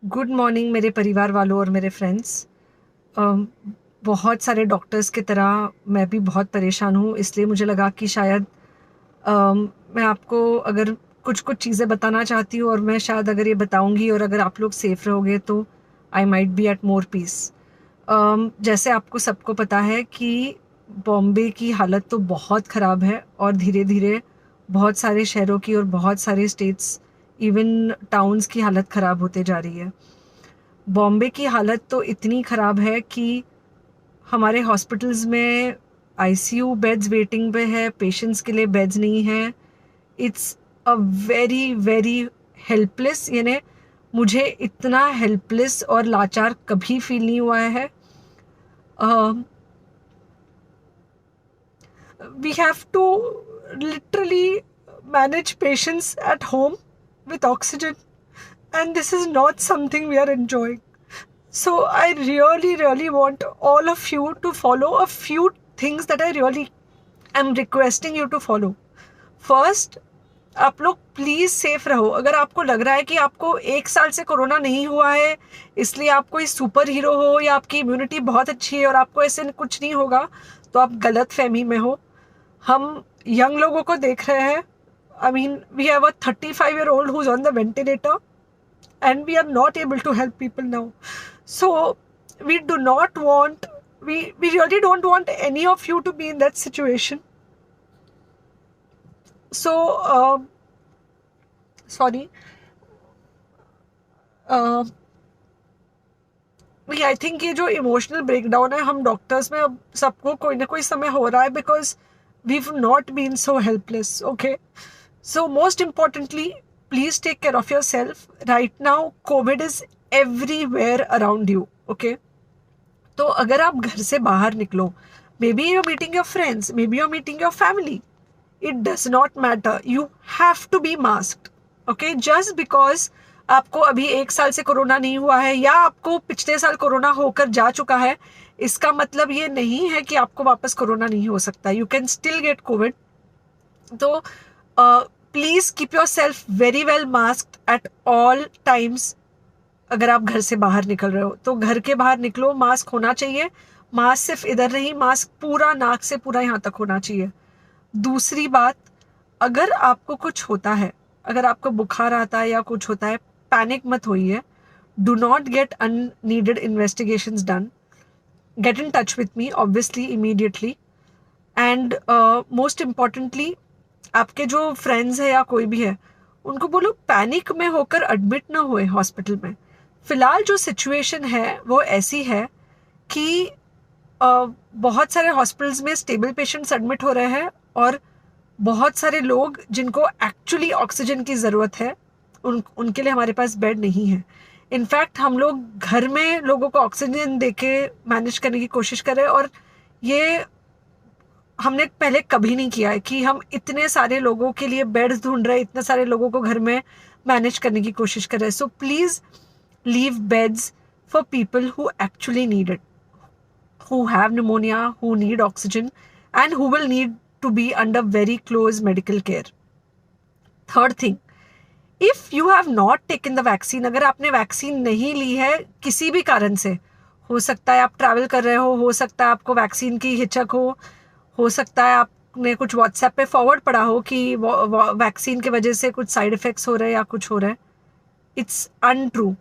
Good morning मेरे परिवार वालों और मेरे फ्रेंड्स। बहुत सारे डॉक्टर्स की तरह मैं भी बहुत परेशान हूँ, इसलिए मुझे लगा कि शायद मैं आपको अगर कुछ कुछ चीज़ें बताना चाहती हूँ, और मैं शायद अगर ये बताऊँगी और अगर आप लोग सेफ रहोगे तो I might be at more peace. जैसे आपको सबको पता है कि बॉम्बे की हालत तो बहुत ख़राब है, और धीरे धीरे बहुत सारे शहरों की और बहुत सारे स्टेट्स, इवन टाउन्स की हालत ख़राब होते जा रही है। बॉम्बे की हालत तो इतनी ख़राब है कि हमारे हॉस्पिटल्स में आईसीयू बेड्स वेटिंग पे है, पेशेंट्स के लिए बेड्स नहीं है। It's a very very helpless, यानी मुझे इतना हेल्पलेस और लाचार कभी फील नहीं हुआ है। We have to literally manage patients at home with oxygen, and this is not something we are enjoying. So I really, really want all of you to follow a few things that I really am requesting you to follow. First, आप लोग please safe रहो। अगर आपको लग रहा है कि आपको 1 साल से कोरोना नहीं हुआ है, इसलिए आप कोई सुपर हीरो हो या आपकी इम्यूनिटी बहुत अच्छी है और आपको ऐसे कुछ नहीं होगा, तो आप गलत फहमी में हो। हम यंग लोगों को देख रहे हैं। I mean, we have a 35-year-old who's on the ventilator, and we are not able to help people now. So we do not want, we really don't want any of you to be in that situation. So sorry, uh, I think ये जो emotional breakdown है, हम doctors में अब सबको कोई ना कोई समय हो रहा है, because we not been so helpless. Okay, so most importantly, please take care of your self. Right now covid is everywhere around you. Okay, तो अगर आप घर से बाहर निकलो, may be you're meeting your friends, may be you're meeting your family, it does not matter, you have to be masked. Okay, just because आपको अभी 1 साल से कोरोना नहीं हुआ है या आपको पिछले साल कोरोना होकर जा चुका है, इसका मतलब ये नहीं है कि आपको वापस कोरोना नहीं हो सकता। You can still get Covid. तो please keep yourself very well masked at all times. अगर आप घर से बाहर निकल रहे हो तो घर के बाहर निकलो, मास्क होना चाहिए। मास्क सिर्फ इधर नहीं, मास्क पूरा नाक से पूरा यहाँ तक होना चाहिए। दूसरी बात, अगर आपको कुछ होता है, अगर आपको बुखार आता है या कुछ होता है, पैनिक मत होइए। Do not get unneeded investigations done. Get in touch with me obviously immediately. And most importantly, आपके जो फ्रेंड्स है या कोई भी है, उनको बोलो पैनिक में होकर एडमिट ना हुए हॉस्पिटल में। फिलहाल जो सिचुएशन है वो ऐसी है कि बहुत सारे हॉस्पिटल्स में स्टेबल पेशेंट्स एडमिट हो रहे हैं, और बहुत सारे लोग जिनको एक्चुअली ऑक्सीजन की ज़रूरत है, उनके लिए हमारे पास बेड नहीं है। इनफैक्ट हम लोग घर में लोगों को ऑक्सीजन देके मैनेज करने की कोशिश कर रहे हैं, और ये हमने पहले कभी नहीं किया है कि हम इतने सारे लोगों के लिए बेड्स ढूंढ रहे हैं, इतने सारे लोगों को घर में मैनेज करने की कोशिश कर रहे हैं। So please leave beds for people who actually need it, who have pneumonia, who need oxygen, and who will need to be under very close medical care. Third thing, if you have not taken the vaccine, अगर आपने vaccine नहीं ली है किसी भी कारण से, हो सकता है आप ट्रैवल कर रहे हो सकता है आपको वैक्सीन की हिचक हो सकता है आपने कुछ व्हाट्सएप पे फॉरवर्ड पढ़ा हो कि वैक्सीन की वजह से कुछ साइड इफेक्ट्स हो रहे हैं या कुछ हो रहा है। It's untrue.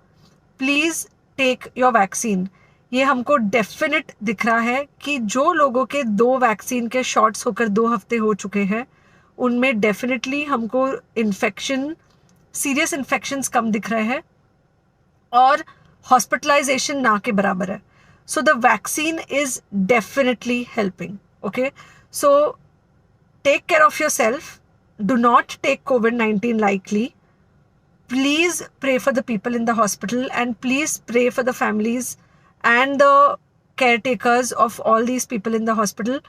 Please take your vaccine. ये हमको डेफिनेट दिख रहा है कि जो लोगों के 2 वैक्सीन के शॉट्स होकर 2 हफ्ते हो चुके हैं, उनमें डेफिनेटली हमको इन्फेक्शन, सीरियस इन्फेक्शंस कम दिख रहे हैं, और हॉस्पिटलाइजेशन ना के बराबर है। So the vaccine is definitely helping. Okay, so take care of your self. Do not take COVID-19 lightly. Please pray for the people in the hospital, and please pray for the families and the caretakers of all these people in the hospital.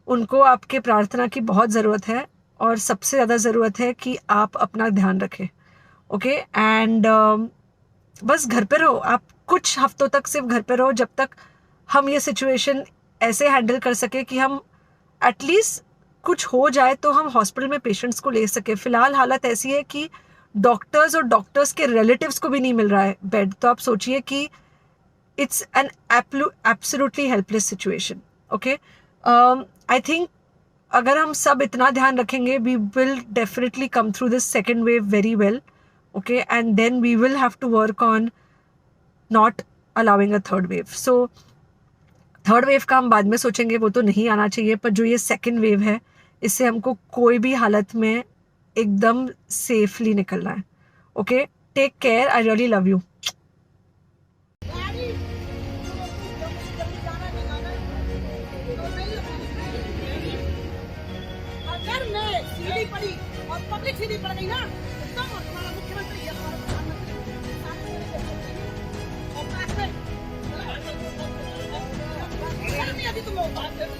उनको आपके प्रार्थना की बहुत ज़रूरत है, और सबसे ज़्यादा ज़रूरत है कि आप अपना ध्यान रखें। ओके, एंड बस घर पे रहो। आप कुछ हफ्तों तक सिर्फ घर पे रहो, जब तक हम ये सिचुएशन ऐसे हैंडल कर सके कि हम एटलीस्ट कुछ हो जाए तो हम हॉस्पिटल में पेशेंट्स को ले सके। फ़िलहाल हालत ऐसी है कि डॉक्टर्स और डॉक्टर्स के रिलेटिव्स को भी नहीं मिल रहा है बेड, तो आप सोचिए कि it's an absolutely helpless situation. Okay, I think अगर हम सब इतना ध्यान रखेंगे, we will definitely come through this second wave very well. Okay, and then we will have to work on not allowing a third wave. So third wave का हम बाद में सोचेंगे, वो तो नहीं आना चाहिए, पर जो ये सेकेंड वेव है इससे हमको कोई भी हालत में एकदम सेफली निकलना है. Okay, take care, I really love you. अगर मैं सीधी पड़ी और पब्लिक सीधी पड़ गई ना, तो हमारा मुख्यमंत्री है, हमारा प्रधानमंत्री और पास में नहीं आती तुम लोग बात करो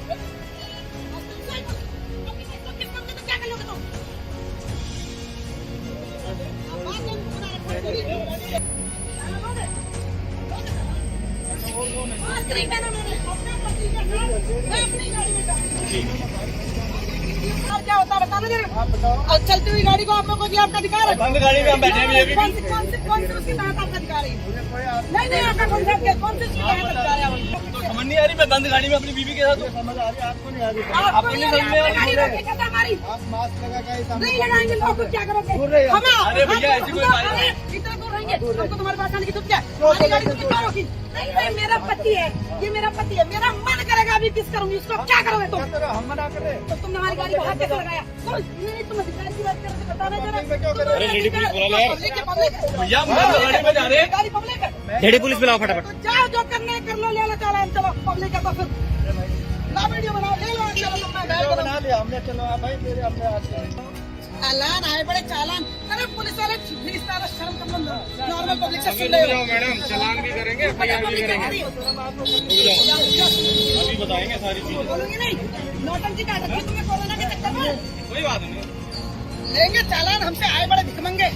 और तुमसे तो क्या कर लोगे तुम? बात नहीं बना रखा नहीं करना मैंने अपने पति के साथ मैं अपनी गाड़ी में जाऊंगी. क्या होता है बताना जरा. और चलती हुई गाड़ी को आप लोगों को आपका अधिकार है. बंद गाड़ी में हम बैठे हैं अभी. कौन से उसके तहत आपका अधिकार है? नहीं आपका कौन से उसके तहत अधिकार है? तो समझ नहीं आ रही, मैं बंद गाड़ी में अपनी बीवी के साथ समझ आ रही है. आपको नहीं आ रही, आपको नहीं समझ में आ रही है हमारी. आप मास्क लगा के नहीं लगाएंगे लोग, क्या करोगे? अरे भैया ऐसी कोई बात नहीं. इतना दूर रहेंगे हमको तुम्हारे पास आने की तुम क्या हमारी गाड़ी तुम क्यों रोकी? नहीं भाई मेरा पति है, ये मेरा पति है, मेरा मन करेगा अभी किस करूंगी उसको. क्या करोगे तुम? हम मना कर रहे हैं. तो तुमने हमारी गाड़ी को हाथ कैसे लगाया? नहीं तुम अधिकार की बात करते बताना जरा. अरे लेडी पुलिस बुला लो यार. भैया हम बंद गाड़ी में जा रहे हैं. गाड़ी पब्लिक है. लेडी पुलिस बुलाओ फटाफट. तो जाओ जो करना है कर लो, ले लो चालान. चलो पब्लिक है तो फिर ना वीडियो बनाओ, ले लो. चलो तुमने बना लिया हमने. चलो भाई तेरे हमने आज चालान आए बड़े चालान. अरे पुलिस वाले इस तरह शर्म कर लो. नॉर्मल पब्लिक से सुन रहे हो मैडम. चालान भी करेंगे, एफआईआर भी करेंगे. अभी बताएंगे सारी चीजें. बोलूंगी नहीं. नौटंकी का रखी तुम्हें कोरोना के चक्कर में. कोई बात नहीं. लेंगे चालान, हमसे आए बड़े भिखमंगे.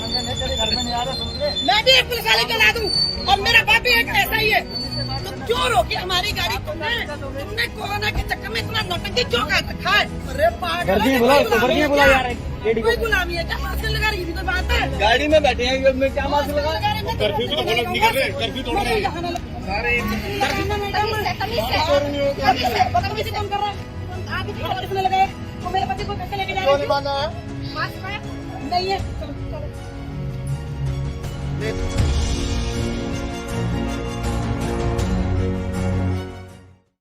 घर में नहीं आ रहा सुन रहे. मैं भी एक पुलिस वाले को ला दूं और मेरा बाप भी एक ऐसा ही है. तो क्यों रोकी हमारी गाड़ी तुमने कोरोना के चक्कर में इतना नौटंकी क्यों कर रखा है? अरे बुला यार. कोई गुलामी है क्या? मास्क लगा रही कोई बात है? गाड़ी में बैठे हैं, मैं क्या मास्क लगा. कर्फ्यू भी तो बोला नहीं कर रहे. कर्फ्यू तोड़ रहे हैं सारे. बदतमीजी कौन कर रहा है? आप किसने लगाए? वो मेरे पति को कैसे लेके जा रहे हैं? मास्क नहीं है.